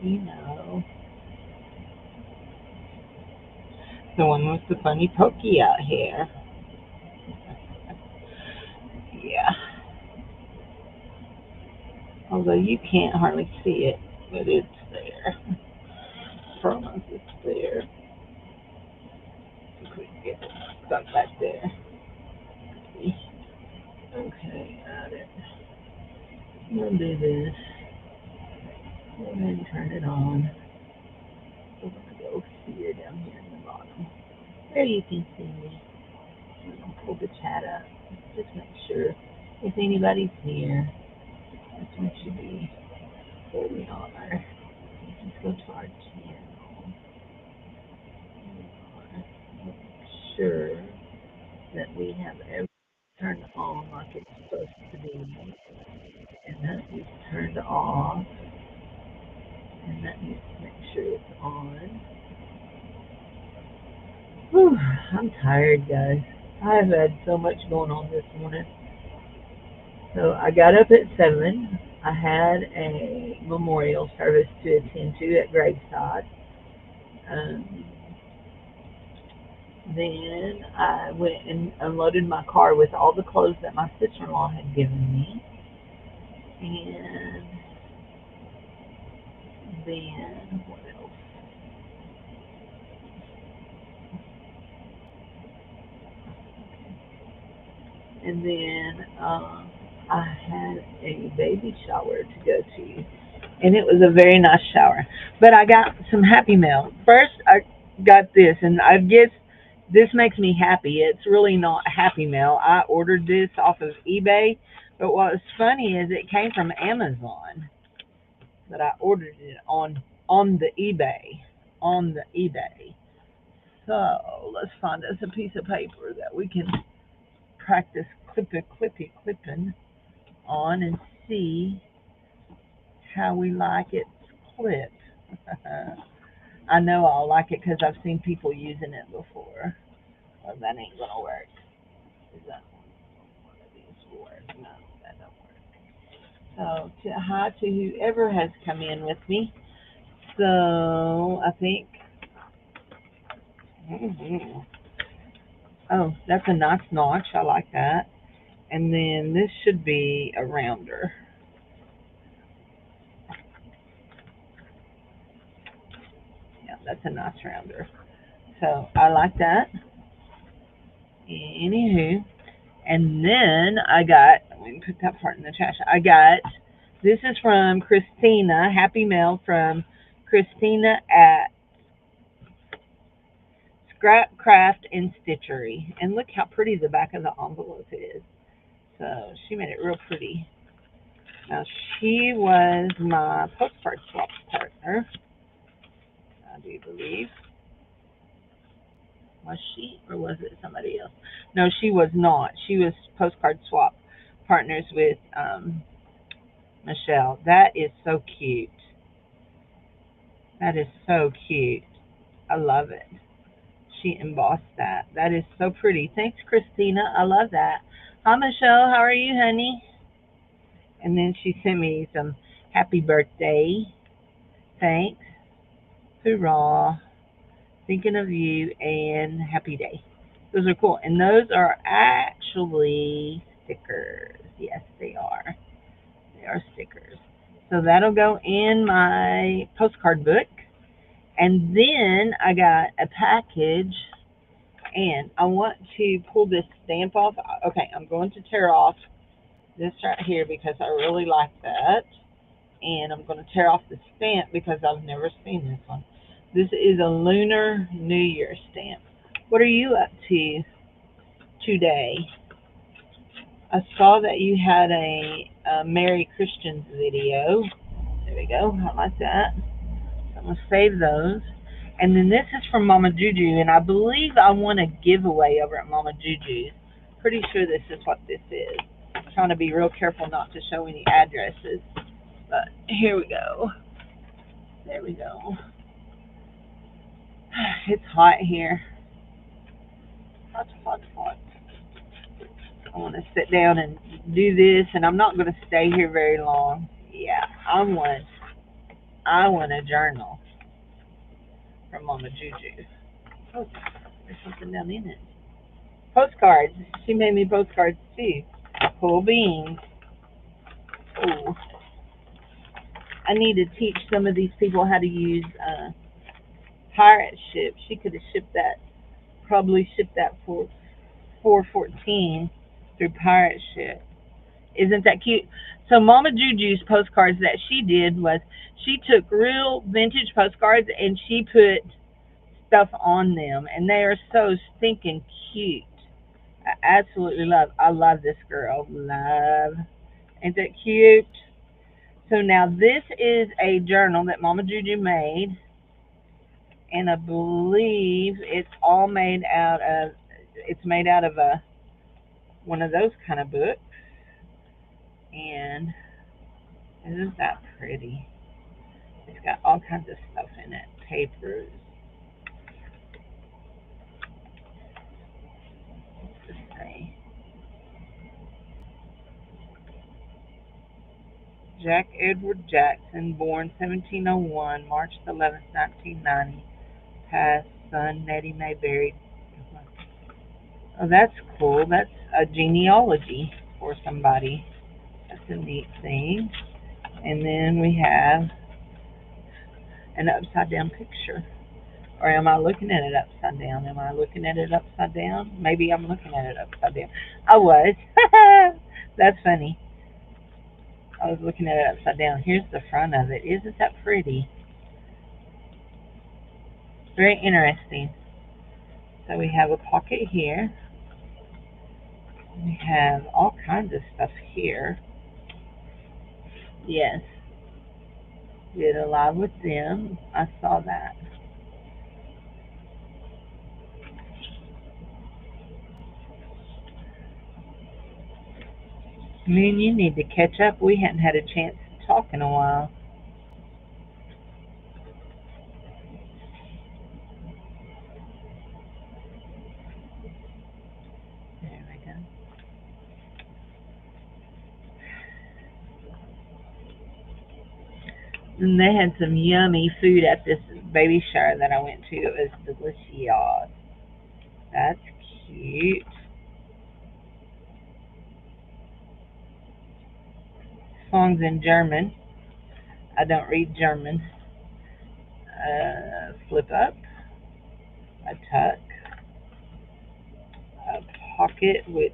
You know, the one with the funny pokey out here. Yeah. Although you can't hardly see it, but it's there. Promise it's there. If we can get it stuck back there. Okay, got it. We'll do this. Go ahead and turn it on. We're gonna go here down here in the bottom. There you can see me. I'm gonna pull the chat up. Just make sure if anybody's here. This one should be where we are. Let's go to our channel. Make sure that we have everything turned on like it's supposed to be. And that is turned off. And that needs to make sure it's on. Whew, I'm tired, guys. I've had so much going on this morning. So I got up at 7. I had a memorial service to attend to at Graveside. Um, then I went and unloaded my car with all the clothes that my sister-in-law had given me. And then, what else? And then I had a baby shower to go to. And it was a very nice shower. But I got some Happy Mail. First, I got this, and I guess this makes me happy. It's really not Happy Mail. I ordered this off of eBay, but what was funny is it came from Amazon, but I ordered it on the eBay, on the eBay. So let's find us a piece of paper that we can practice clipping on and see how we like it clipped. I know I'll like it because I've seen people using it before. Well, that ain't gonna work. Is that one of these will work? No, that don't work. So, hi to whoever has come in with me. So, I think. hmm Oh, that's a nice notch. I like that. And then this should be a rounder. Yeah, that's a nice rounder. So, I like that. Anywho, and then I got, let me put that part in the trash. I got, this is from Christina, Happy Mail from Christina at Scrap Craft and Stitchery. And look how pretty the back of the envelope is. So she made it real pretty. Now she was my postcard swap partner, I do believe. Was she, or was it somebody else? No, she was not. She was postcard swap partners with Michelle. That is so cute. That is so cute. I love it. She embossed that. That is so pretty. Thanks, Christina. I love that. Hi, Michelle. How are you, honey? And then she sent me some happy birthday. Thanks. Hoorah. Thinking of you and happy day. Those are cool. And those are actually stickers. Yes, they are. They are stickers. So that'll go in my postcard book. And then I got a package, and I want to pull this stamp off. Okay, I'm going to tear off this right here because I really like that. And I'm going to tear off the stamp because I've never seen this one. This is a Lunar New Year stamp. What are you up to today? I saw that you had a Merry Christians video. There we go. I like that. I'm going to save those. And then this is from Mama Juju, and I believe I won a giveaway over at Mama Juju's. Pretty sure this is what this is. I'm trying to be real careful not to show any addresses. But here we go. There we go. It's hot here. Hot, hot, hot. I want to sit down and do this, and I'm not going to stay here very long. Yeah, I'm one. I want a journal from Mama Juju. Oh, there's something down in it. Postcards. She made me postcards too. Cool beans. Oh, I need to teach some of these people how to use pirate ship. She could have shipped that, probably shipped that for 414 through pirate ship. Isn't that cute? So Mama Juju's postcards that she did was she took real vintage postcards and she put stuff on them, and they are so stinking cute. I absolutely love. I love this girl. Love. Ain't that cute? So now this is a journal that Mama Juju made, and I believe it's all made out of. It's made out of a one of those kind of books, and isn't that pretty? It's got all kinds of stuff in it. Papers. What's this say? Jack Edward Jackson, born 1701, March 11th, 1990. Passed, son Nettie Mae buried. Oh, that's cool. That's a genealogy for somebody. That's a neat thing. And then we have an upside down picture. Or am I looking at it upside down? Am I looking at it upside down? Maybe I'm looking at it upside down. I was. That's funny. I was looking at it upside down. Here's the front of it. Isn't that pretty? Very interesting. So we have a pocket here. We have all kinds of stuff here. Yes, did a live with them. I saw that. Me and you need to catch up. We hadn't had a chance to talk in a while. There we go. And they had some yummy food at this baby shower that I went to. It was delicious. That's cute. Songs in German. I don't read German. Flip up. A tuck. A pocket with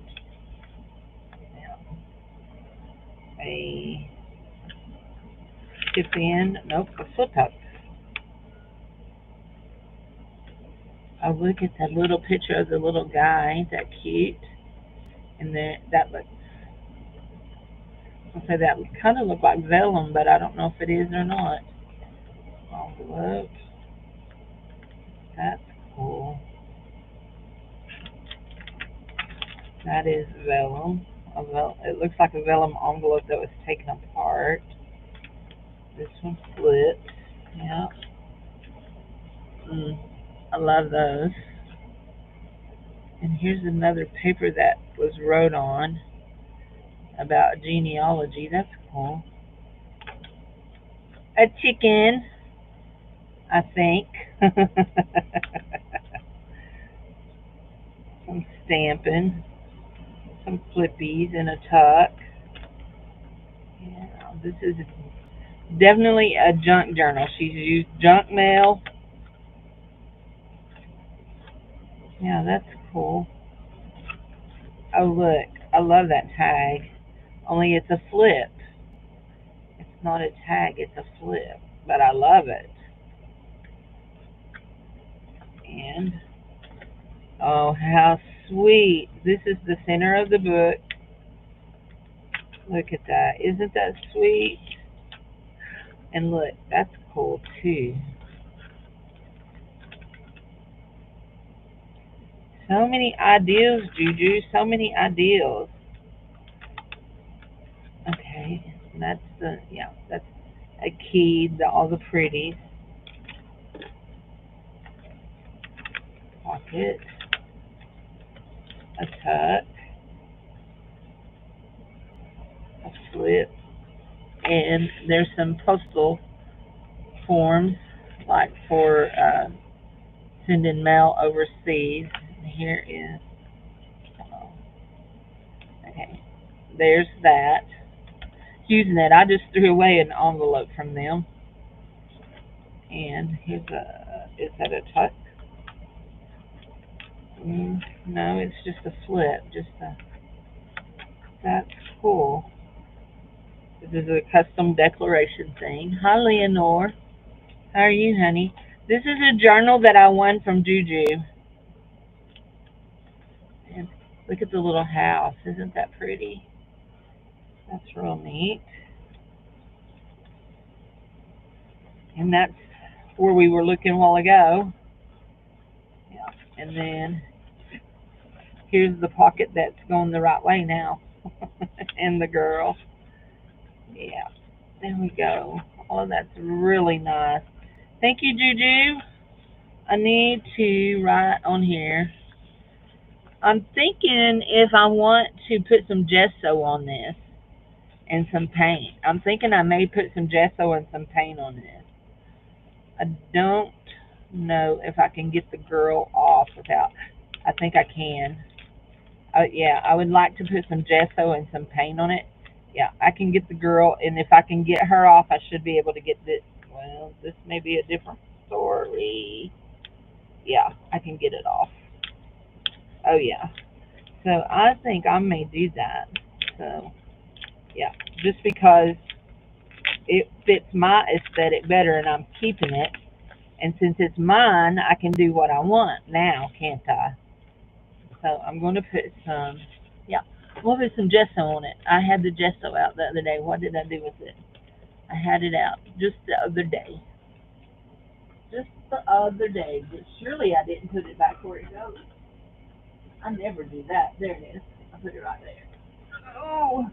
a tip in. Nope, a flip up. Oh, look at that little picture of the little guy. Ain't that cute? And then that looks, I'll say that kind of look like vellum, but I don't know if it is or not. Envelope. That's cool. That is vellum. It looks like a vellum envelope that was taken apart. This one flips. Yeah. I love those. And here's another paper that was wrote on about genealogy. That's cool. A chicken, I think. Some stamping, some flippies, and a tuck. Yeah, this is definitely a junk journal. She's used junk mail. Yeah, that's cool. Oh, look. I love that tag. Only it's a flip. It's not a tag, it's a flip. But I love it. And, oh, how sweet. This is the center of the book. Look at that. Isn't that sweet? And look, that's cool too. So many ideals, Juju. So many ideals. Okay, that's that's a key to all the pretties. Pocket, a tuck, a flip, and there's some postal forms, like for sending mail overseas. Here is, oh, okay, there's that. Using that, I just threw away an envelope from them. And here's a, is that a tuck? No, it's just a slip. Just a, that's cool. This is a custom declaration thing. Hi, Leonore. How are you, honey? This is a journal that I won from Juju. And look at the little house. Isn't that pretty? That's real neat. And that's where we were looking a while ago. Yeah. And then here's the pocket that's going the right way now. And the girl. Yeah. There we go. Oh, that's really nice. Thank you, Juju. I need to write on here. I'm thinking if I want to put some gesso on this and some paint. I'm thinking I may put some gesso and some paint on this. I don't know if I can get the girl off without. I think I can. Yeah, I would like to put some gesso and some paint on it. Yeah, I can get the girl, and if I can get her off, I should be able to get this. Well, this may be a different story. Yeah, I can get it off. Oh, yeah. So I think I may do that. So, yeah, just because it fits my aesthetic better and I'm keeping it. And since it's mine, I can do what I want now, can't I? So I'm going to put some, yeah, we'll put some gesso on it. I had the gesso out the other day. What did I do with it? I had it out just the other day. Just the other day. But surely I didn't put it back where it goes. I never do that. There it is. I put it right there. Oh,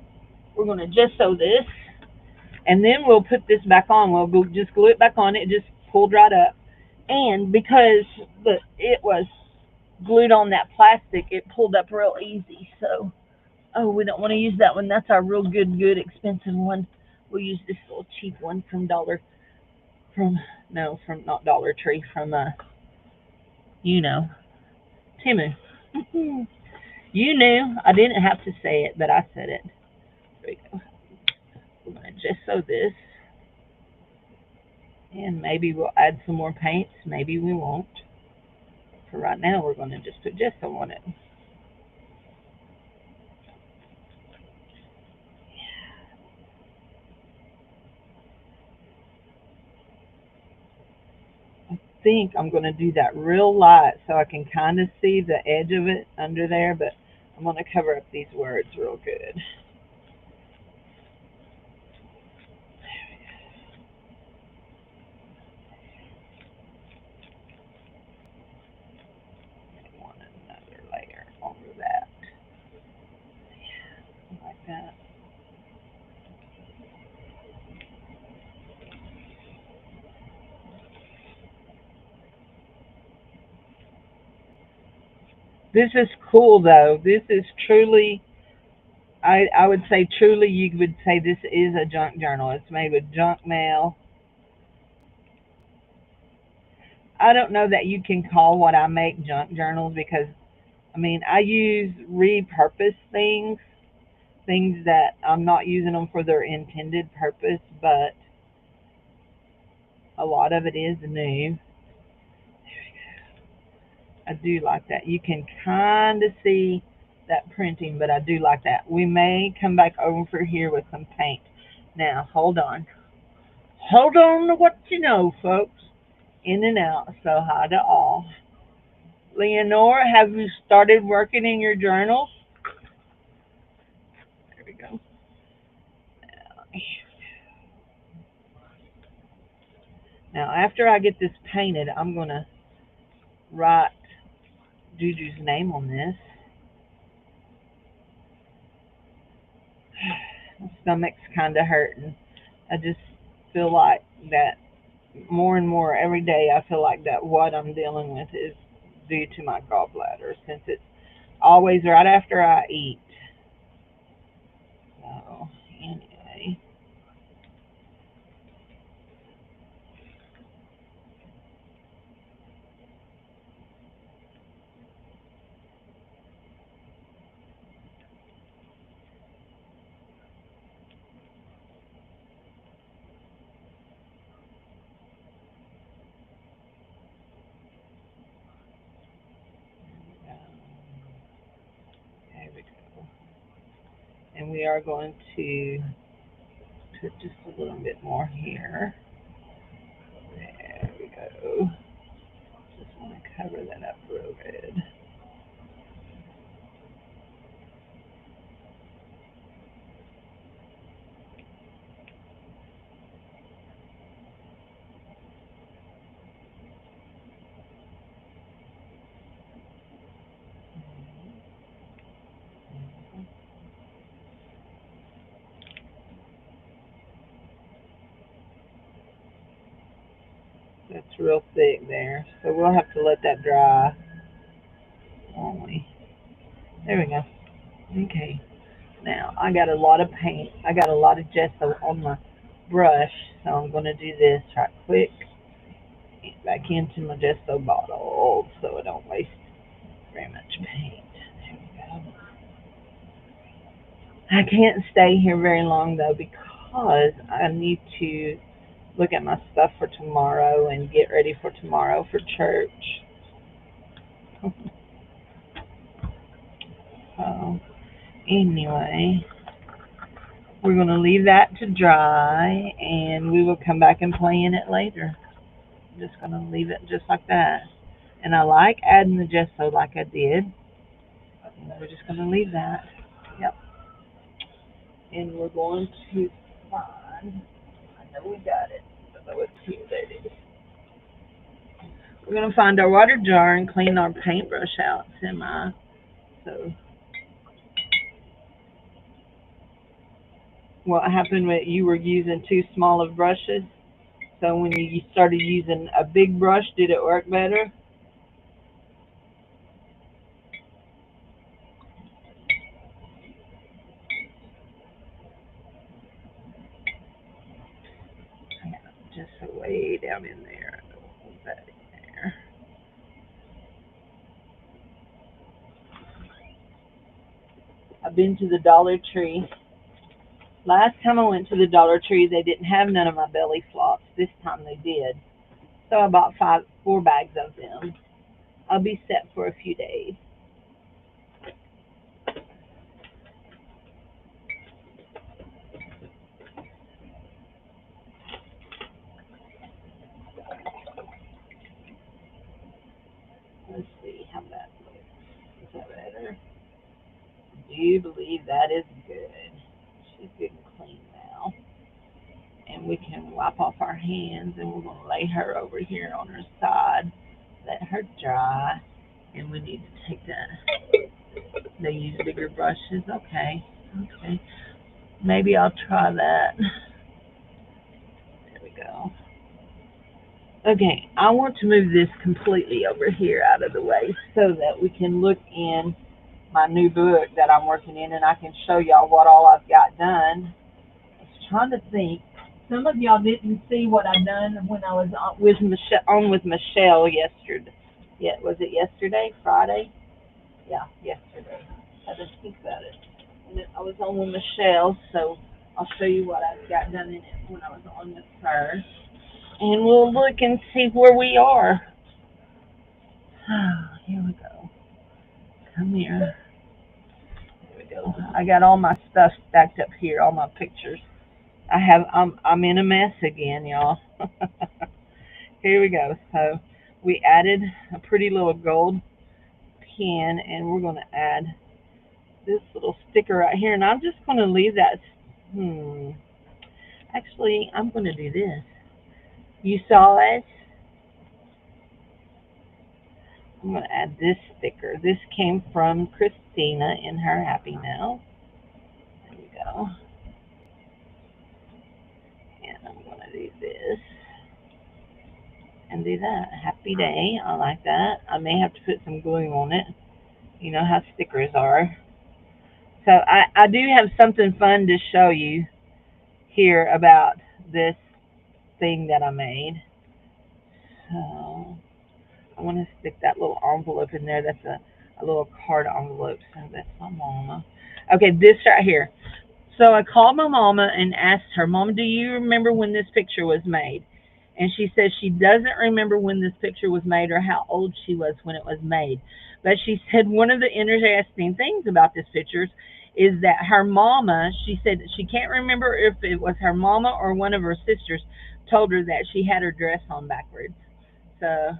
we're going to gesso this. And then we'll put this back on. We'll just glue it back on. It just pulled right up. And because it was glued on that plastic, it pulled up real easy. So, oh, we don't want to use that one. That's our real good, expensive one. We'll use this little cheap one from from not Dollar Tree, from, you know, Timu. You knew. I didn't have to say it, but I said it. There we go. We're going to gesso this. And maybe we'll add some more paints. Maybe we won't. For right now, we're going to just put gesso on it. I think I'm going to do that real light so I can kind of see the edge of it under there, but I'm going to cover up these words real good. I want another layer over that. Like that. This is cool, though. This is truly, I would say truly, you would say this is a junk journal. It's made with junk mail. I don't know that you can call what I make junk journals because, I mean, I use repurposed things that I'm not using them for their intended purpose, but a lot of it is new. I do like that. You can kind of see that printing, but I do like that. We may come back over here with some paint. Now, hold on. Hold on to what you know, folks. In and out. So hi to all. Leonore, have you started working in your journals? There we go. Now, after I get this painted, I'm going to write Juju's name on this. My stomach's kind of hurting. I just feel like that more and more every day. I feel like that what I'm dealing with is due to my gallbladder, since it's always right after I eat. So, anyway. And we are going to put just a little bit more here. There we go. Just want to cover that up real good. That's real thick there, so we'll have to let that dry, won't we? There we go. Okay. Now I got a lot of paint. I got a lot of gesso on my brush, so I'm going to do this right quick. Back into my gesso bottle so I don't waste very much paint. There we go. I can't stay here very long though because I need to look at my stuff for tomorrow and get ready for tomorrow for church. So anyway, we're going to leave that to dry and we will come back and play in it later. I'm just going to leave it just like that. And I like adding the gesso like I did. And we're just going to leave that. Yep. And we're going to find, I know we got it. I know it's here. There it is. We're going to find our water jar and clean our paintbrush out semi. So what happened when you were using too small of brushes? So when you started using a big brush, did it work better? Just way down in there. Hold that in there. I've been to the Dollar Tree. Last time I went to the Dollar Tree, they didn't have none of my belly flops. This time they did. So I bought 4 bags of them. I'll be set for a few days. Let's see how that looks. Is that better? Do you believe that is good? She's good and clean now. And we can wipe off our hands and we're going to lay her over here on her side. Let her dry. And we need to take that. They use bigger brushes. Okay. Okay. Maybe I'll try that. There we go. Okay, I want to move this completely over here out of the way so that we can look in my new book that I'm working in and I can show y'all what all I've got done. I was trying to think. Some of y'all didn't see what I done when I was on with Michelle yesterday. Yeah, was it yesterday? Friday? Yeah, yesterday. I just think about it. And I was on with Michelle, so I'll show you what I've got done in it when I was on with her. And we'll look and see where we are. Here we go. Come here. There we go. I got all my stuff stacked up here, all my pictures. I'm in a mess again, y'all. Here we go. So we added a pretty little gold pin, and we're going to add this little sticker right here, and I'm just going to leave that. Actually, I'm going to do this. You saw it? I'm going to add this sticker. This came from Christina in her Happy Mail. There we go. And I'm going to do this and do that. Happy day. I like that. I may have to put some glue on it. You know how stickers are. So I do have something fun to show you here about this thing that I made. So I want to stick that little envelope in there. That's a little card envelope. So that's my mama. Okay, this right here. So I called my mama and asked her, Mama, do you remember when this picture was made? And she says she doesn't remember when this picture was made or how old she was when it was made. But she said one of the interesting things about this picture is that her mama, she said that she can't remember if it was her mama or one of her sisters, told her that she had her dress on backwards. So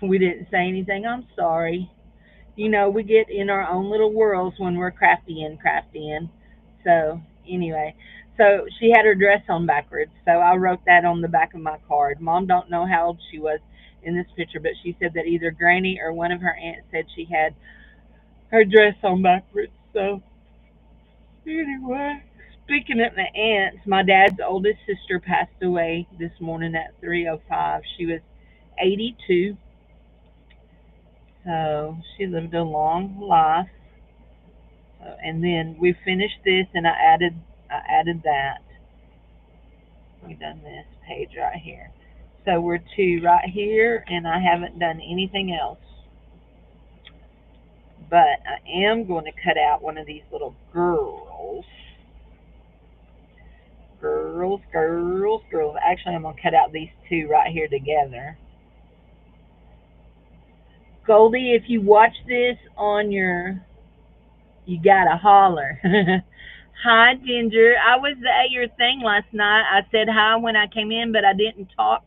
we didn't say anything. I'm sorry. You know, we get in our own little worlds when we're crafty. So anyway, so she had her dress on backwards. So I wrote that on the back of my card. Mom don't know how old she was in this picture, but she said that either Granny or one of her aunts said she had her dress on backwards. So anyway, speaking of the aunts, my dad's oldest sister passed away this morning at 3:05. She was 82. So she lived a long life. And then we finished this, and I added that. We done this page right here. So we're two right here, and I haven't done anything else. But I am going to cut out one of these little girls. Girls. Actually, I'm going to cut out these two right here together. Goldie, if you watch this on your, you gotta holler. Hi, Ginger. I was at your thing last night. I said hi when I came in, but I didn't talk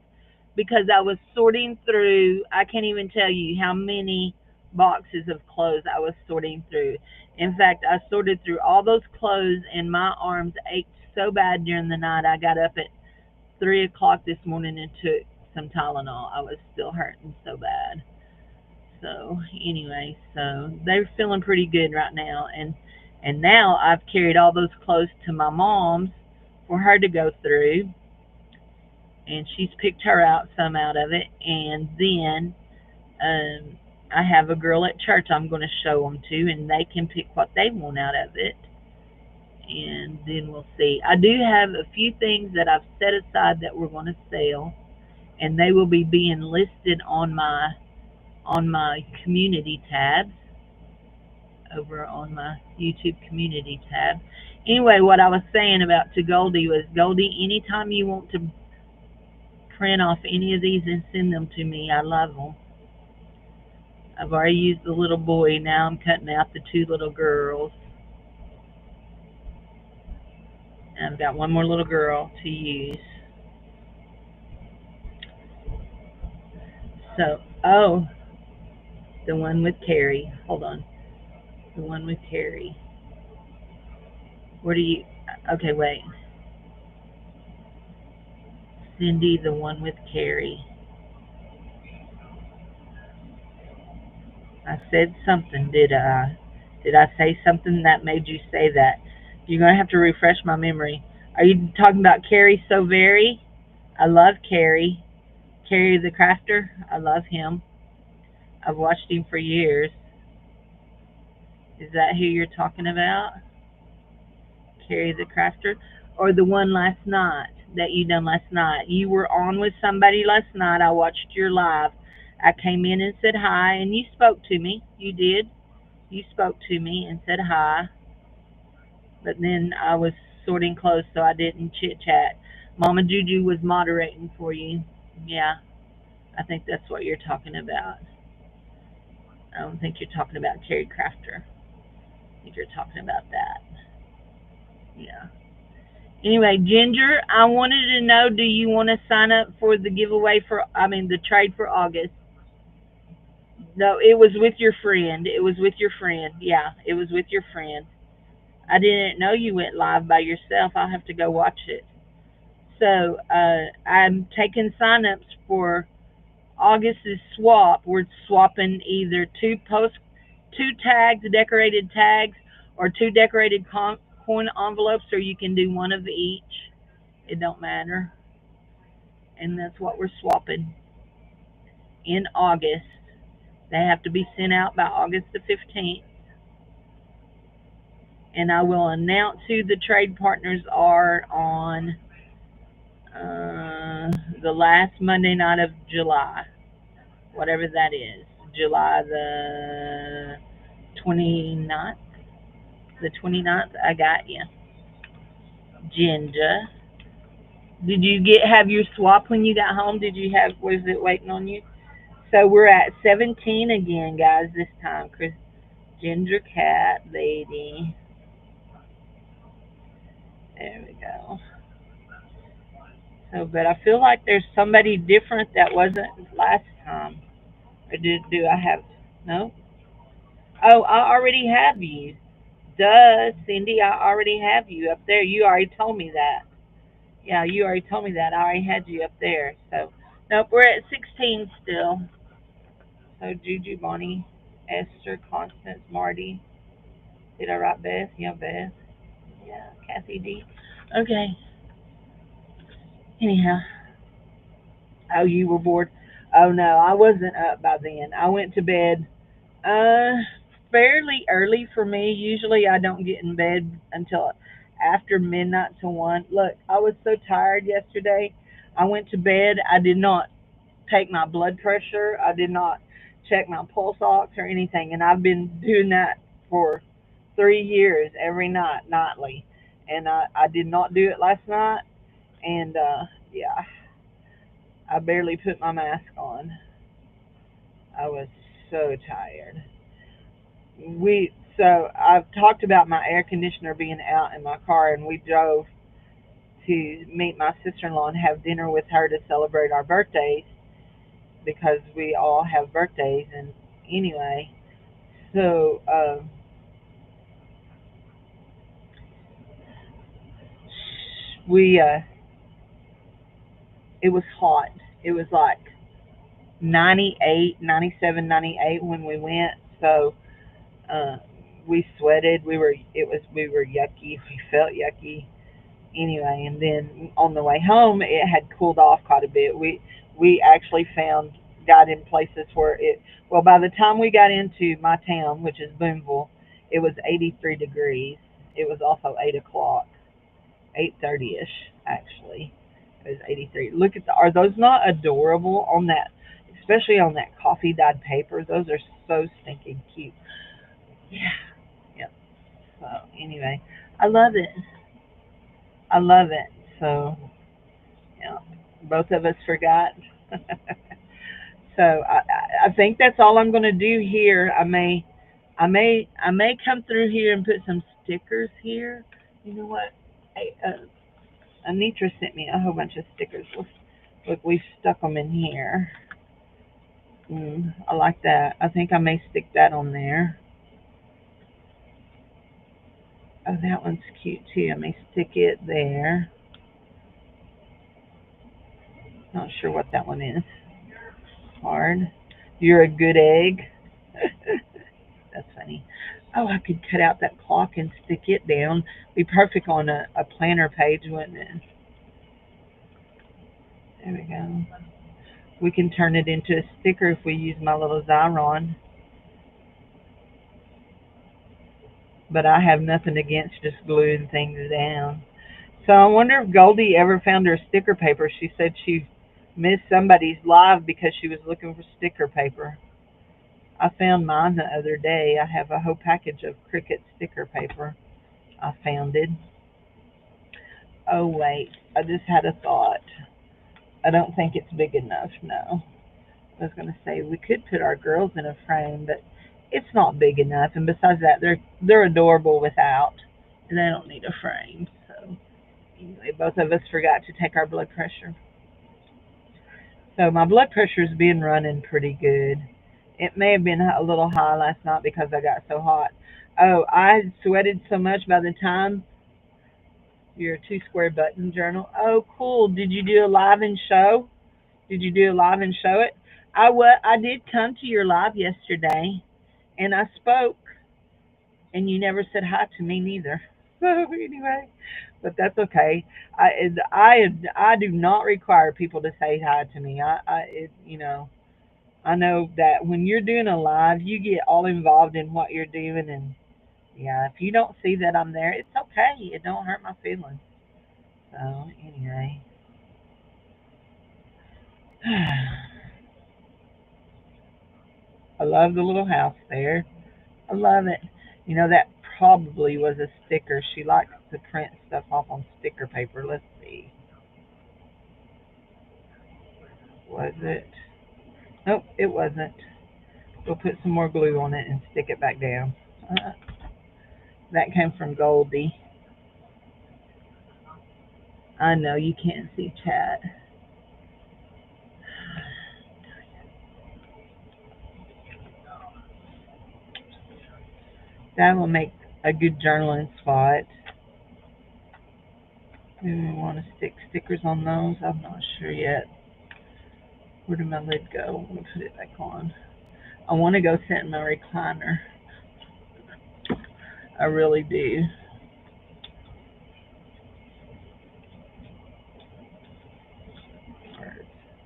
because I was sorting through. I can't even tell you how many boxes of clothes I was sorting through. In fact, I sorted through all those clothes, and my arms ached so bad during the night. I got up at 3 o'clock this morning and took some Tylenol. I was still hurting so bad. So anyway, so they're feeling pretty good right now, and now I've carried all those clothes to my mom's for her to go through, and she's picked her out some out of it, and then I have a girl at church I'm going to show them to, and they can pick what they want out of it, and then we'll see. I do have a few things that I've set aside that we're going to sell, and they will be being listed on my community tabs over on my YouTube community tab. Anyway, what I was saying about to Goldie was, Goldie, anytime you want to print off any of these and send them to me, I love them. I've already used the little boy. Now I'm cutting out the two little girls. And I've got one more little girl to use. So, oh, the one with Carrie. Hold on. The one with Carrie. Where do you... Okay, wait. Cindy, the one with Carrie. I said something, did I? Did I say something that made you say that? You're going to have to refresh my memory. Are you talking about Carrie So Very? I love Carrie. Carrie the Crafter. I love him. I've watched him for years. Is that who you're talking about? Carrie the Crafter? Or the one last night that you done last night? You were on with somebody last night. I watched your live. I came in and said hi, and you spoke to me. You did. You spoke to me and said hi. But then I was sorting clothes, so I didn't chit-chat. Mama Juju was moderating for you. Yeah, I think that's what you're talking about. I don't think you're talking about Carrie Crafter. I think you're talking about that. Yeah. Anyway, Ginger, I wanted to know, do you want to sign up for the giveaway the trade for August? No, it was with your friend. It was with your friend. Yeah, it was with your friend. I didn't know you went live by yourself. I'll have to go watch it. So I'm taking sign-ups for August's swap. We're swapping either two tags, decorated tags, or two decorated coin envelopes, or you can do one of each. It don't matter. And that's what we're swapping in August. They have to be sent out by August the 15th. And I will announce who the trade partners are on the last Monday night of July, whatever that is. July the 29th. The 29th, I got you. Ginger. Did you have your swap when you got home? Was it waiting on you? So we're at 17 again, guys, this time. Ginger cat lady. There we go. So, but I feel like there's somebody different that wasn't last time. Or do I have? No. Oh, I already have you. Duh, Cindy, I already have you up there. You already told me that. Yeah, you already told me that. I already had you up there. So, nope, we're at 16 still. So, Juju, Bonnie, Esther, Constance, Marty. Did I write Beth? Yeah, Beth. Yeah, Kathy D. Okay. Anyhow. Oh, you were bored? Oh, no, I wasn't up by then. I went to bed uh fairly early for me. Usually I don't get in bed until after midnight to 1. Look, I was so tired yesterday. I went to bed. I did not take my blood pressure. I did not check my pulse ox or anything, and I've been doing that for 3 years every night, nightly. And I did not do it last night, and yeah, I barely put my mask on. I was so tired. So I've talked about my air conditioner being out in my car, and we drove to meet my sister-in-law and have dinner with her to celebrate our birthdays because we all have birthdays. And anyway, so we it was hot. It was like 98, 97, 98 when we went. So uh, we sweated. We were yucky. We felt yucky anyway. And then on the way home, it had cooled off quite a bit. We actually got in places where it. Well, by the time we got into my town, which is Boonville, it was 83 degrees. It was also 8 o'clock, 8:30 ish actually. It was 83. Look at are those not adorable on that? Especially on that coffee dyed paper. Those are so stinking cute. Yeah. Yep. So anyway, I love it. I love it. So yeah, both of us forgot. So I think that's all I'm going to do here. I may come through here and put some stickers here. You know what? Anitra sent me a whole bunch of stickers. Look, we've stuck them in here. I like that. I think I may stick that on there. Oh, that one's cute too. I may stick it there. Not sure what that one is. Hard. You're a good egg. That's funny. Oh, I could cut out that clock and stick it down. Be perfect on a planner page, wouldn't it? There we go. We can turn it into a sticker if we use my little Xyron. But I have nothing against just gluing things down. So I wonder if Goldie ever found her sticker paper. She said she missed somebody's live because she was looking for sticker paper. I found mine the other day. I have a whole package of Cricut sticker paper. I found it. Oh, wait. I just had a thought. I don't think it's big enough, no. I was going to say we could put our girls in a frame, but it's not big enough. And besides that, they're adorable without, and they don't need a frame. So anyway, both of us forgot to take our blood pressure. So my blood pressure's been running pretty good. It may have been a little high last night because I got so hot. Oh, I sweated so much by the time your two square button journal. Oh, cool. Did you do a live and show? Did you do a live and show it? I did come to your live yesterday and I spoke and you never said hi to me neither. So anyway, but that's okay. I do not require people to say hi to me. I know that when you're doing a live, you get all involved in what you're doing, and yeah, if you don't see that I'm there, it's okay. It don't hurt my feelings. So anyway, I love the little house there. I love it. You know that probably was a sticker. She likes to print stuff off on sticker paper. Let's see. Was it? Nope, it wasn't. We'll put some more glue on it and stick it back down. That came from Goldie. I know you can't see chat. That will make a good journaling spot. Do we want to stick stickers on those? I'm not sure yet. Where did my lid go? I'm going to put it back on. I want to go sit in my recliner. I really do.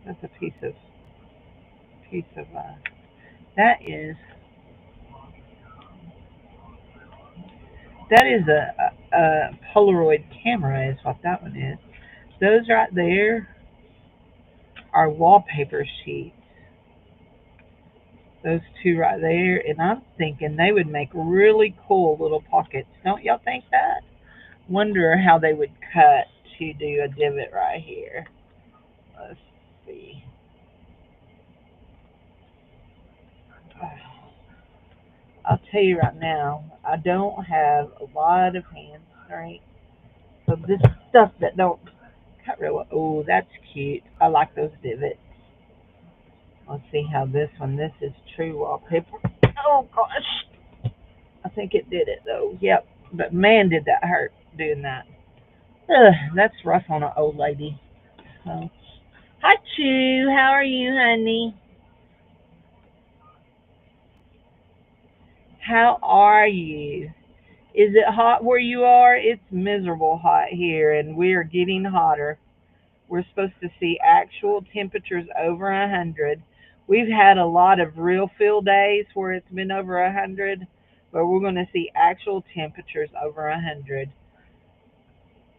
That's a piece of that is a Polaroid camera is what that one is. Those right there are wallpaper sheets. Those two right there, and I'm thinking they would make really cool little pockets. Don't y'all think that? Wonder how they would cut to do a divot right here. Let's see. I'll tell you right now, I don't have a lot of hand strength. So this stuff that don't cut real well. Oh, that's cute. I like those divots. Let's see how this is true wallpaper. Oh gosh. I think it did it though. Yep. But man, did that hurt doing that. Ugh, that's rough on an old lady. So, hi, Chew. How are you, honey? How are you? Is it hot where you are? It's miserable hot here, and we are getting hotter. We're supposed to see actual temperatures over 100. We've had a lot of real feel days where it's been over 100, but we're going to see actual temperatures over 100.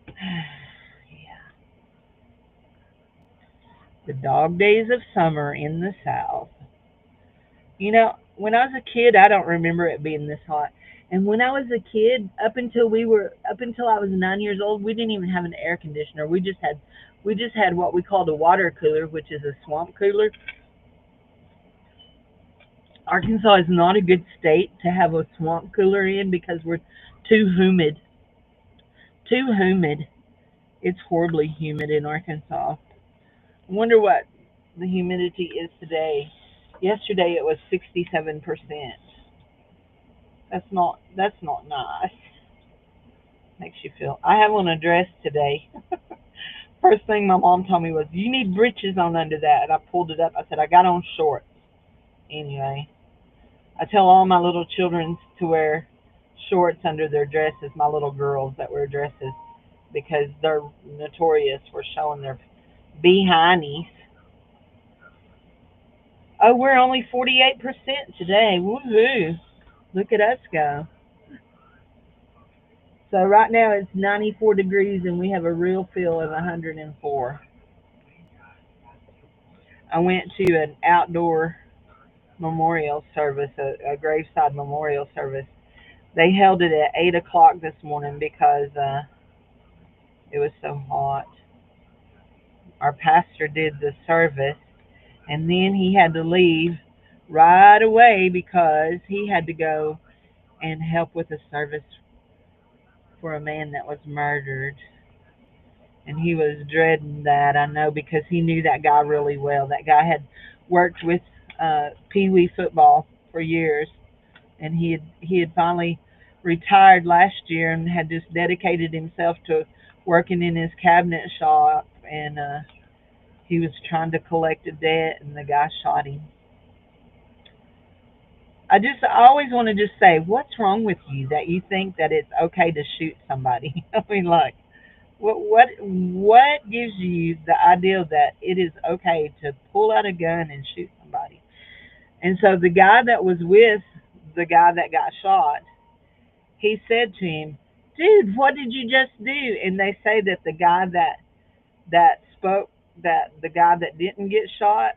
Yeah. The dog days of summer in the South. You know, when I was a kid, I don't remember it being this hot. And when I was a kid, up until I was 9 years old, we didn't even have an air conditioner. We just had what we called a water cooler, which is a swamp cooler. Arkansas is not a good state to have a swamp cooler in because we're too humid. Too humid. It's horribly humid in Arkansas. I wonder what the humidity is today. Yesterday it was 67%. That's not nice. Makes you feel. I have on a dress today. First thing my mom told me was, "You need breeches on under that," and I pulled it up. I said, "I got on shorts." Anyway, I tell all my little children to wear shorts under their dresses. My little girls that wear dresses because they're notorious for showing their behindies. Oh, we're only 48% today. Woohoo! Look at us go. So right now it's 94 degrees and we have a real feel of 104. I went to an outdoor memorial service, a graveside memorial service. They held it at 8 o'clock this morning because it was so hot. Our pastor did the service, and then he had to leave right away because he had to go and help with a service for a man that was murdered. And he was dreading that, I know, because he knew that guy really well. That guy had worked with Pee Wee football for years, and he had finally retired last year and had just dedicated himself to working in his cabinet shop. And he was trying to collect a debt, and the guy shot him. I always want to just say, what's wrong with you that you think that it's okay to shoot somebody? I mean, like, what gives you the idea that it is okay to pull out a gun and shoot somebody? And so the guy that was with the guy that got shot, he said to him, "Dude, what did you just do?" And they say that that spoke that the guy that didn't get shot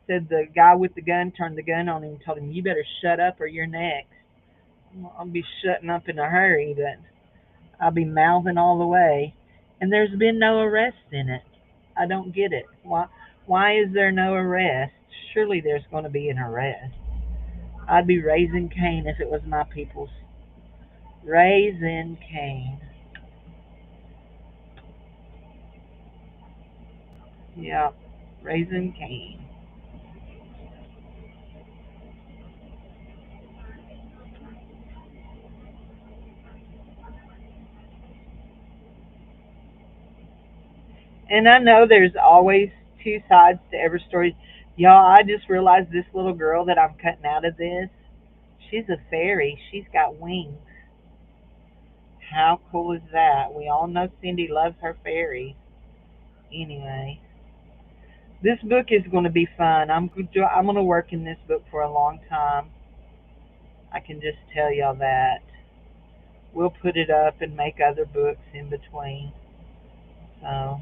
said the guy with the gun turned the gun on him and told him, "You better shut up or you're next." Well, I'll be shutting up in a hurry, but I'll be mouthing all the way. And there's been no arrest in it. I don't get it. Why is there no arrest? Surely there's going to be an arrest. I'd be raising Cain if it was my people's. Raising Cane. Yep. Raising Cane. And I know there's always two sides to every story. Y'all, I just realized this little girl that I'm cutting out of this, she's a fairy. She's got wings. How cool is that? We all know Cindy loves her fairies. Anyway, this book is going to be fun. I'm going to work in this book for a long time. I can just tell y'all that. We'll put it up and make other books in between. So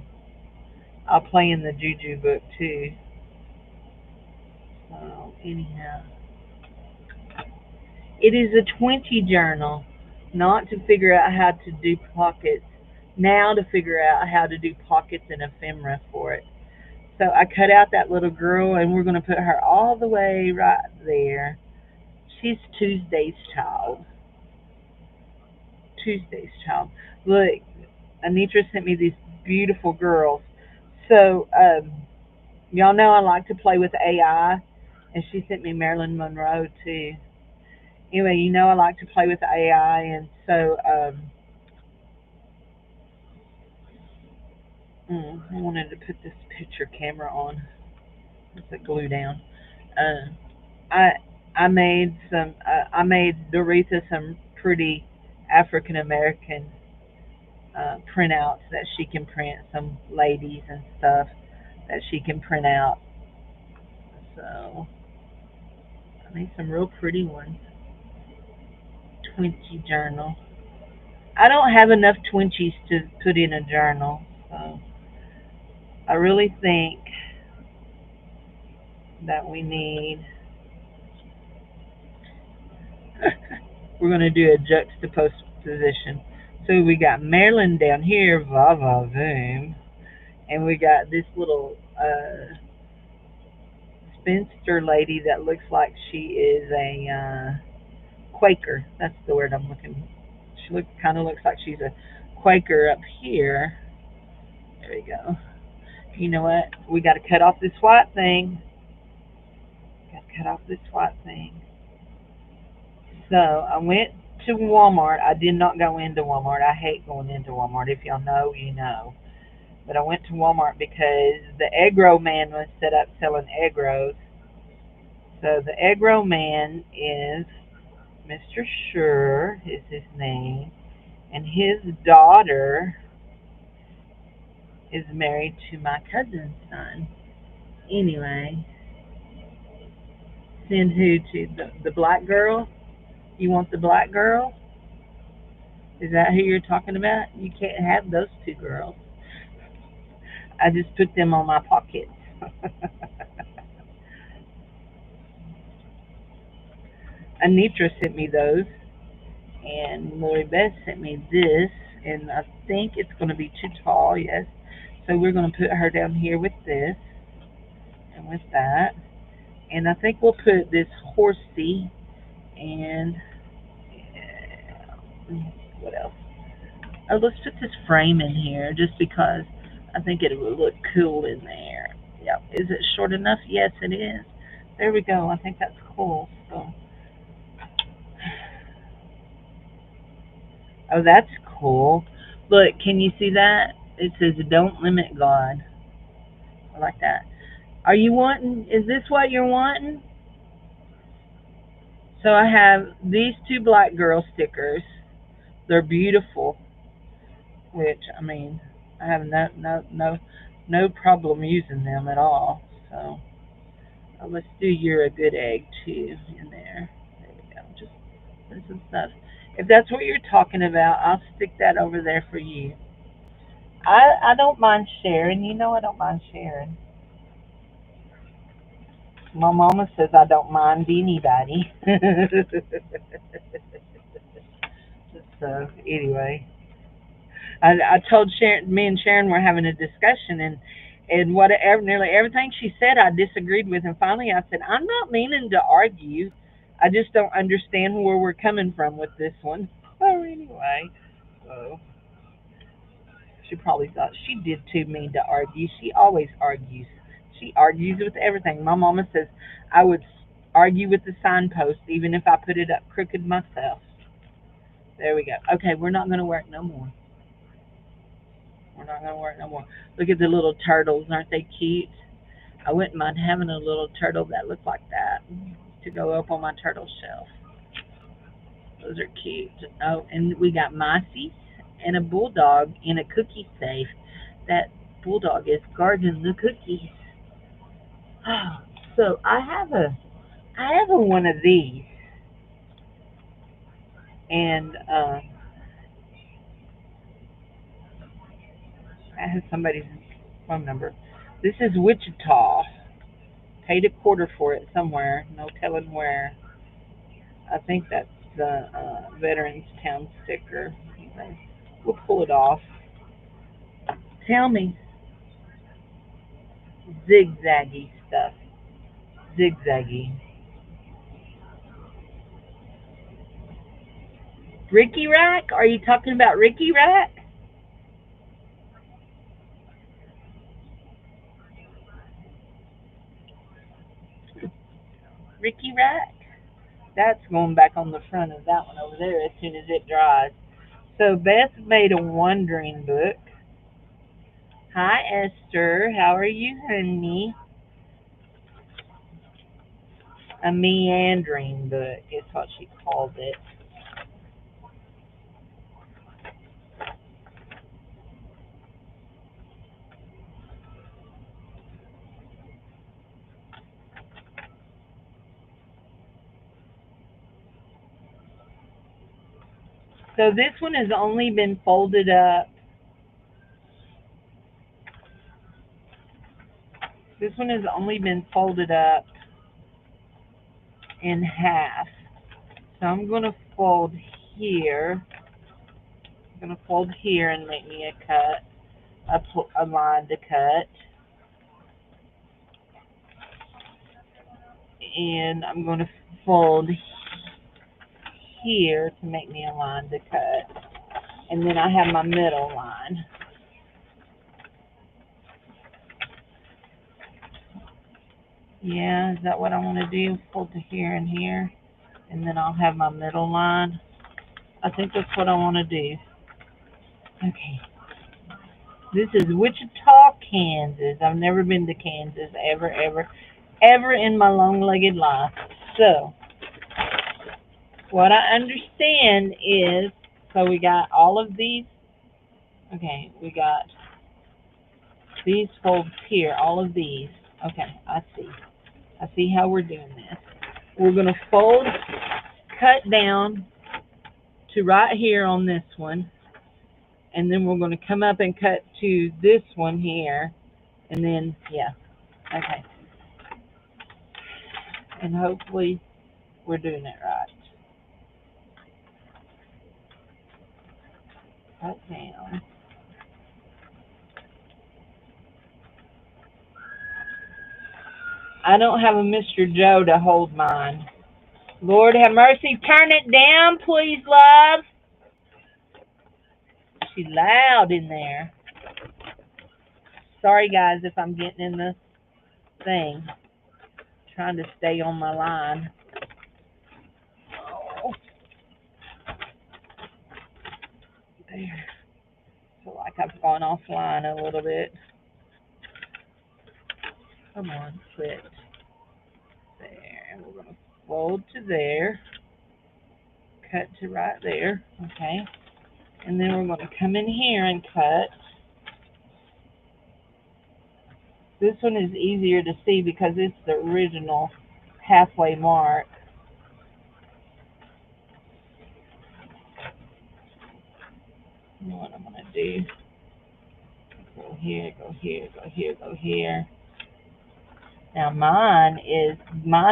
I'll play in the Juju book too. So anyhow, it is a 20 journal, not to figure out how to do pockets. Now to figure out how to do pockets and ephemera for it. So I cut out that little girl, and we're going to put her all the way right there. She's Tuesday's child. Tuesday's child. Look, Anitra sent me these beautiful girls. So, y'all know I like to play with AI, and she sent me Marilyn Monroe too. Anyway, you know I like to play with AI, and so I wanted to put this picture camera on. It's a glue down. Uh, I I made some. I made Doretha some pretty African American printouts that she can print. Some ladies and stuff that she can print out. So I made some real pretty ones. 20 journal. I don't have enough Twinchies to put in a journal, so I really think that we need. We're going to do a juxtaposition. So we got Maryland down here, va va voom, and we got this little spinster lady that looks like she is a Quaker. That's the word I'm looking. She kind of looks like she's a Quaker up here. There we go. You know what? We got to cut off this white thing. Got to cut off this white thing. So I went to Walmart. I did not go into Walmart. I hate going into Walmart. If y'all know, you know. But I went to Walmart because the egg roll man was set up selling egg rolls. So the egg roll man is Mr. Sure is his name, and his daughter is married to my cousin's son. Anyway, send who to the black girl? You want the black girl? Is that who you're talking about? You can't have those two girls. I just put them on my pockets. Anitra sent me those, and Lori Beth sent me this, and I think it's going to be too tall, yes. So we're going to put her down here with this and with that. And I think we'll put this horsey and what else? Oh, let's put this frame in here just because I think it would look cool in there. Yep. Is it short enough? Yes, it is. There we go. I think that's cool. So, oh, that's cool. Look, can you see that? It says, "Don't limit God." I like that. Are you wanting? Is this what you're wanting? So I have these two black girl stickers. They're beautiful. Which I mean, I have no problem using them at all. So let's do "You're a Good Egg" too in there. There we go. Just put some stuff. If that's what you're talking about, I'll stick that over there for you. I don't mind sharing. You know I don't mind sharing. My mama says I don't mind anybody. So anyway, I told Sharon, me and Sharon were having a discussion, and whatever, nearly everything she said, I disagreed with, and finally I said, I'm not meaning to argue. I just don't understand where we're coming from with this one. So anyway, so she probably thought she did too mean to argue. She always argues. She argues with everything. My mama says I would argue with the signpost even if I put it up crooked myself. There we go. Okay, we're not going to work no more. We're not going to work no more. Look at the little turtles. Aren't they cute? I wouldn't mind having a little turtle that looked like that to go up on my turtle shelf. Those are cute. Oh, and we got mice and a bulldog in a cookie safe. That bulldog is guarding the cookies. So I have a one of these, and I have somebody's phone number. This is Wichita. Paid a quarter for it somewhere. No telling where. I think that's the Veterans Town sticker. We'll pull it off. Tell me, zigzaggy stuff. Zigzaggy. Ricky Rack? Are you talking about Ricky Rack? Ricky Rack? That's going back on the front of that one over there as soon as it dries. So Beth made a wandering book. Hi Esther, how are you, honey? A meandering book is what she called it. So this one has only been folded up. This one has only been folded up in half. So I'm going to fold here. I'm going to fold here and make me a cut, a line to cut. And I'm going to fold here to make me a line to cut. And then I have my middle line. Yeah, is that what I want to do? Fold to here and here. And then I'll have my middle line. I think that's what I want to do. Okay. This is Wichita, Kansas. I've never been to Kansas ever in my long-legged life. So, what I understand is, so we got all of these. Okay, we got these folds here, all of these. Okay, I see. I see how we're doing this. We're going to fold, cut down to right here on this one. And then we're going to come up and cut to this one here. And then, yeah. Okay. And hopefully we're doing it right. Cut down. I don't have a Mr. Joe to hold mine. Lord have mercy. Turn it down, please, love. She's loud in there. Sorry, guys, if I'm getting in the thing. Trying to stay on my line. Oh. There. I feel like I've gone offline a little bit. Come on, quit. There. We're going to fold to there. Cut to right there. Okay. And then we're going to come in here and cut. This one is easier to see because it's the original halfway mark. You know what I'm going to do? Go here, go here, go here, go here. Now mine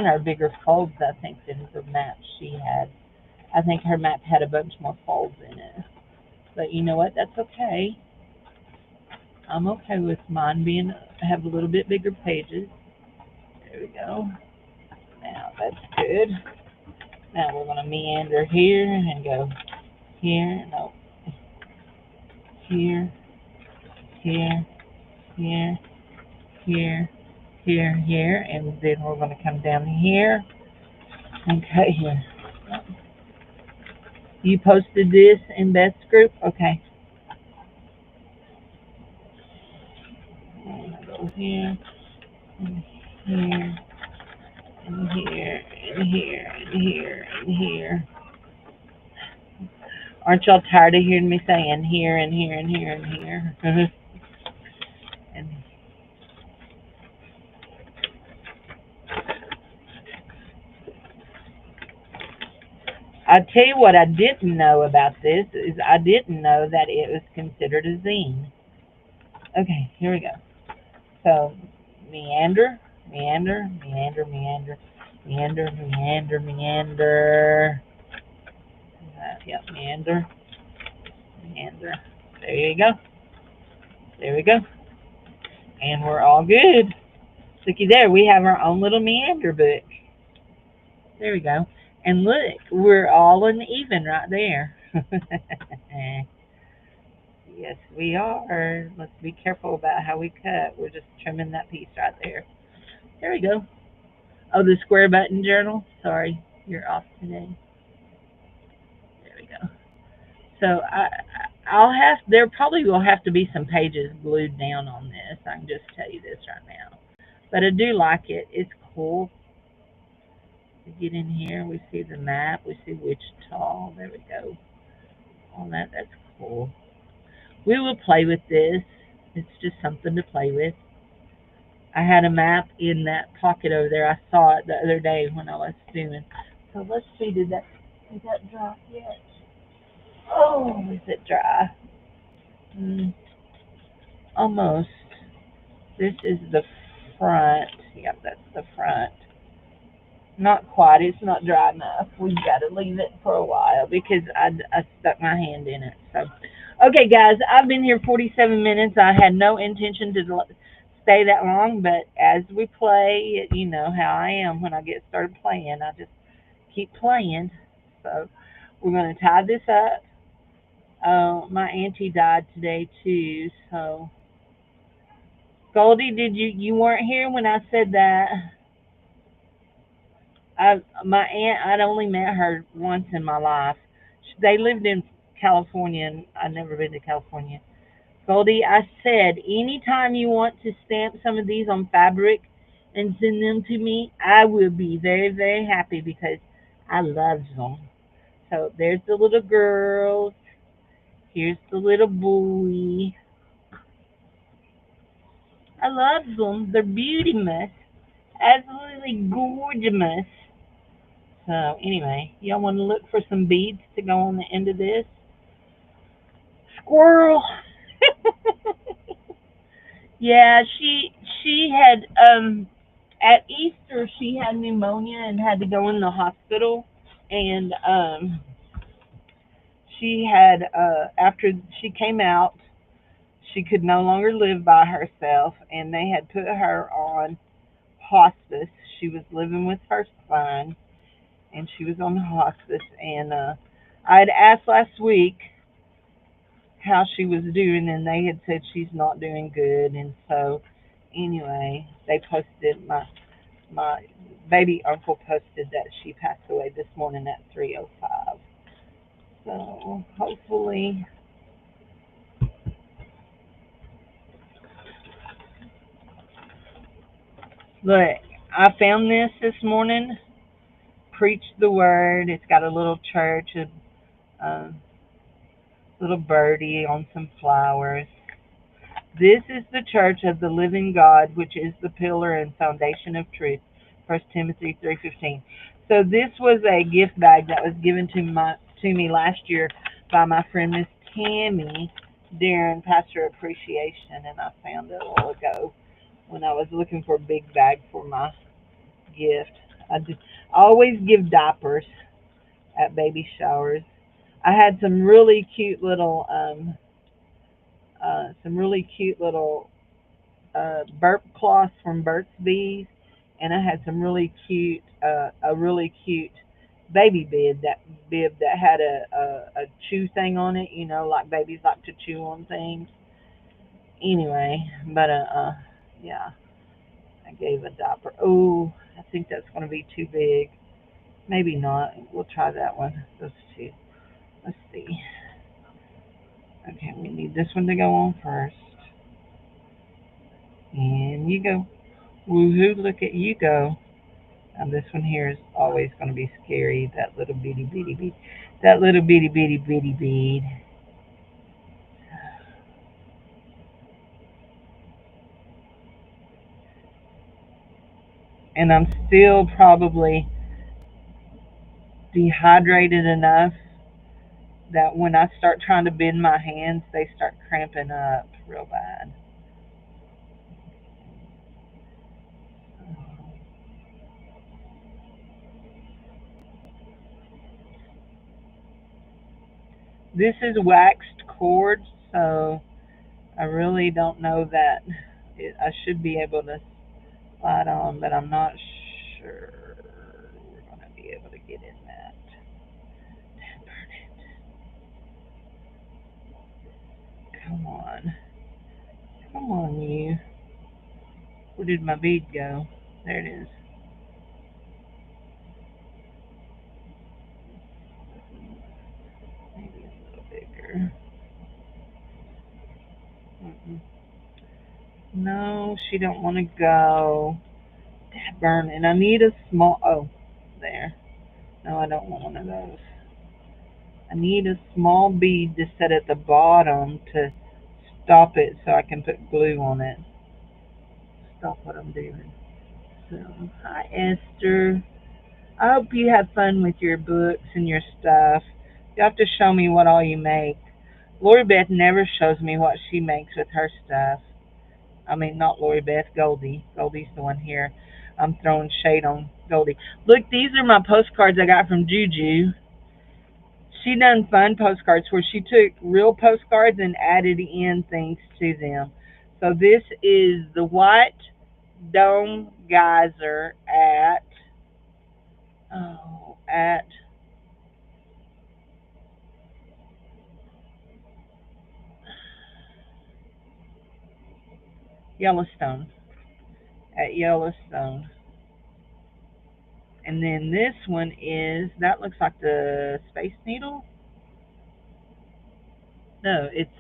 are bigger folds, I think, than the map she had. I think her map had a bunch more folds in it. But you know what? That's okay. I'm okay with mine have a little bit bigger pages. There we go. Now that's good. Now we're going to meander here and go here, no, here, here, here, here, here, and then we're going to come down here and cut here. You posted this in Beth's group? Okay. I'm going to go here, and here, and here, and here, and here, and here. Aren't y'all tired of hearing me saying here, and here, and here, and here? And I tell you what I didn't know about this is I didn't know that it was considered a zine. Okay, here we go. So meander, meander, meander, meander, meander, meander, meander. Yep, meander, meander. There you go. There we go. And we're all good. Looky there, we have our own little meander book. There we go. And look, we're all even right there. Yes, we are. Let's be careful about how we cut. We're just trimming that piece right there. There we go. Oh, the square button journal. Sorry, you're off today. There we go. So I'll have. There probably will have to be some pages glued down on this. I can just tell you this right now. But I do like it. It's cool. We get in here. We see the map. We see Wichita. There we go. All that. That's cool. We will play with this. It's just something to play with. I had a map in that pocket over there. I saw it the other day when I was doing. So let's see, is that dry yet? Oh, is it dry? Almost. This is the front. Yep, that's the front. Not quite. It's not dry enough. We've got to leave it for a while because I stuck my hand in it. So, okay, guys, I've been here 47 minutes. I had no intention to stay that long, but as we play, you know how I am when I get started playing. I just keep playing. So, we're going to tie this up. My auntie died today too. So, Goldie, did you weren't here when I said that? My aunt, I'd only met her once in my life. They lived in California, and I'd never been to California. Goldie, I said, anytime you want to stamp some of these on fabric and send them to me, I will be very, very happy because I love them. So there's the little girls. Here's the little boy. I love them. They're beauty-mous. Absolutely gorgeous. So anyway, y'all want to look for some beads to go on the end of this? Squirrel. Yeah, she had at Easter she had pneumonia and had to go in the hospital, and she had after she came out she could no longer live by herself, and they had put her on hospice. She was living with her son, and she was on hospice. And I had asked last week how she was doing, and they had said she's not doing good. And so, anyway, they posted my baby uncle posted that she passed away this morning at 3:05. So hopefully, look, I found this morning. Preach the word. It's got a little church, a little birdie on some flowers. This is the church of the living God, which is the pillar and foundation of truth. 1 Timothy 3:15. So this was a gift bag that was given to me last year by my friend Miss Tammy during Pastor Appreciation, and I found it a while ago when I was looking for a big bag for my gift. I always give diapers at baby showers. I had some really cute little burp cloths from Burt's Bees, and I had some really cute, a really cute baby bib that had a chew thing on it, like babies like to chew on things. Anyway, but yeah, I gave a diaper. Oh, I think that's going to be too big. Maybe not. We'll try that one. Those two. Let's see. Okay, we need this one to go on first. And you go. Woohoo! Look at you go. And this one here is always going to be scary. That little bitty bitty bead. That little bitty bitty bitty bead. And I'm still probably dehydrated enough that when I start trying to bend my hands, they start cramping up real bad. This is waxed cord, so I really don't know that I should be able to slide on, but I'm not sure we're going to be able to get in that. Burn it. Come on. Come on, you. Where did my bead go? There it is. Maybe a little bigger. Mm-mm. No, she don't want to go. That burn, and I need a small. Oh, there. No, I don't want one of those. I need a small bead to set at the bottom to stop it so I can put glue on it. Stop what I'm doing. So, hi Esther. I hope you have fun with your books and your stuff. You have to show me what all you make. Lori Beth never shows me what she makes with her stuff. I mean, not Lori Beth, Goldie. Goldie's the one here. I'm throwing shade on Goldie. Look, these are my postcards I got from Juju. She done fun postcards where she took real postcards and added in things to them. So this is the White Dome Geyser at Yellowstone. At Yellowstone. And then this one is, that looks like the Space Needle. No, it's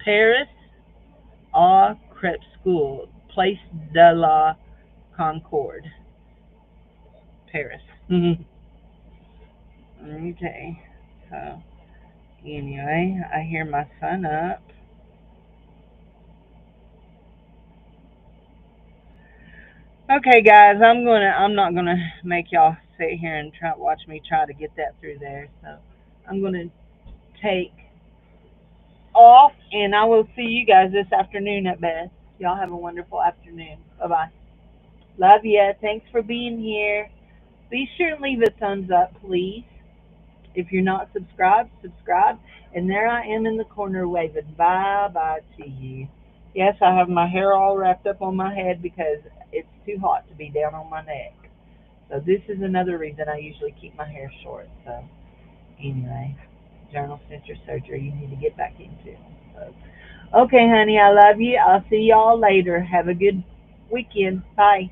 Paris au Crepuscule, Place de la Concorde, Paris. Okay, so anyway, I hear my son up. Okay, guys, I'm not gonna make y'all sit here and watch me try to get that through there. So I'm gonna take off, and I will see you guys this afternoon at best. Y'all have a wonderful afternoon. Bye bye. Love ya. Thanks for being here. Be sure and leave a thumbs up, please. If you're not subscribed, subscribe. And there I am in the corner waving bye bye to you. Yes, I have my hair all wrapped up on my head because it's too hot to be down on my neck. So this is another reason I usually keep my hair short. So anyway, journal center surgery you need to get back into. So, okay, honey, I love you. I'll see y'all later. Have a good weekend. Bye.